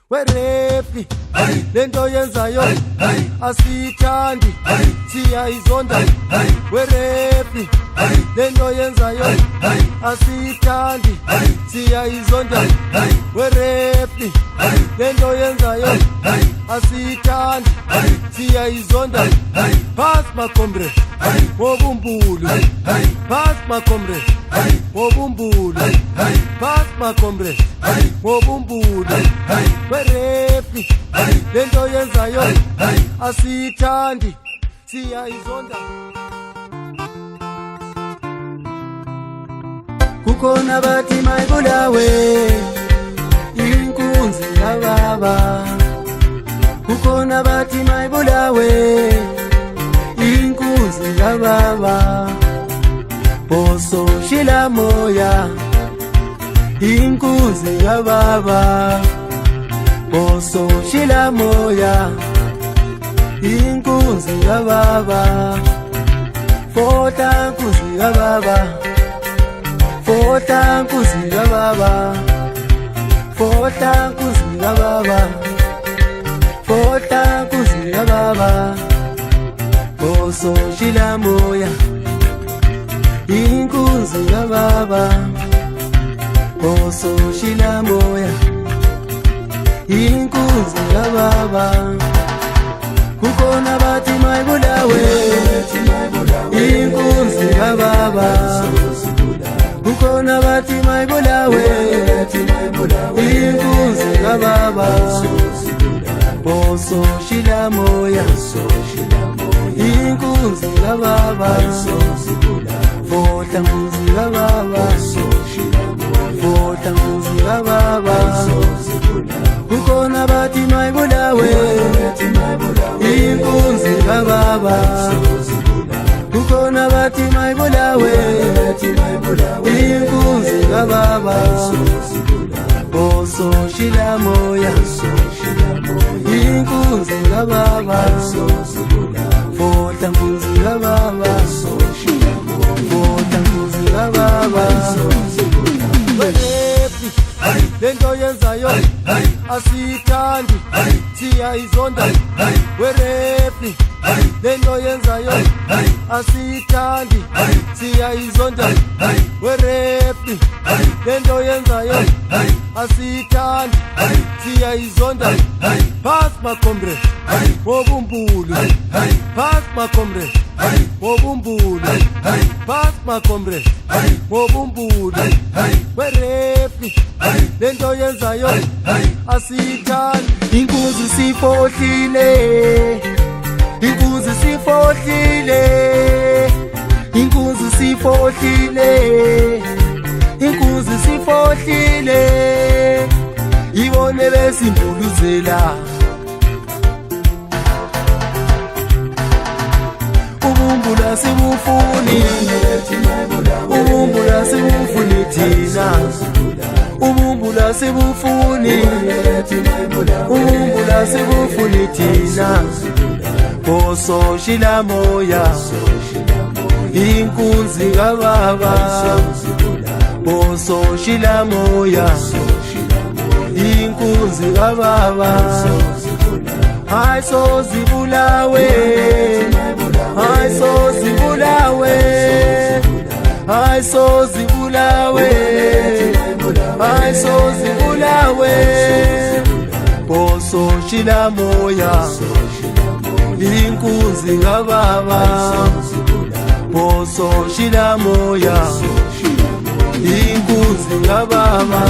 werepi lento yenzayo asiyithandi siyayizonda werepi lento yenzayo asiyithandi siyayizonda werepi lento yenzayo asiyithandi siyayizonda pass makombre wobumbulu pass makombre wobumbulu pass makombre wobumbulu werepi lento yenzayo asiyithandi siyayizonda kukhona bathi mayibulawe inkunzi kababa kukhona bathi mayibulawe inkunzi kababa boso shila moya inkunzi kababa boso shila moya inkunzi kababa fota inkunzi kababa fota inkunzi kababa fota inkunzi kababa fota inkunzi kababa boso shila moya inkunzi kababa boso shila moya inkunzi kababa kukhona bathi mayibulawe inkunzi kababa kukhona bathi mayibulawe inkunzi kababa boso shila moya inkunzi kababa fota inkunzi kababa fota inkunzi kababa kukhona bathi mayibulawe inkunzi kababa kukhona bathi mayibulawe inkunzi kababa boso shila moya inkunzi kababa fota inkunzi kababa fota inkunzi kababa lento yenzayo asiyithandi siyayizonda werepi lento yenzayo asiyithandi siyayizonda werepi lento yenzayo asiyithandi siyayizonda pass makombre wobumbulu pass makombre wobumbulu pass makombre wobumbulu werepi lento yenzayo asiyithandi inkunzi sifohlile inkunzi sifohlile inkunzi sifohlile inkunzi sifohlile ibone besimbuluzela ubumbula sibufuni ubumbula sibufuni thina ubumbula sibufuni ubumbula sibufuni thina boso shila moya inkunzi kababa boso shila moya inkunzi kababa hayi so zibulawe hayi so zibulawe hayi so zibulawe hayi so zibulawe boso shila moya inkunzi kababa boso shila moya inkunzi kababa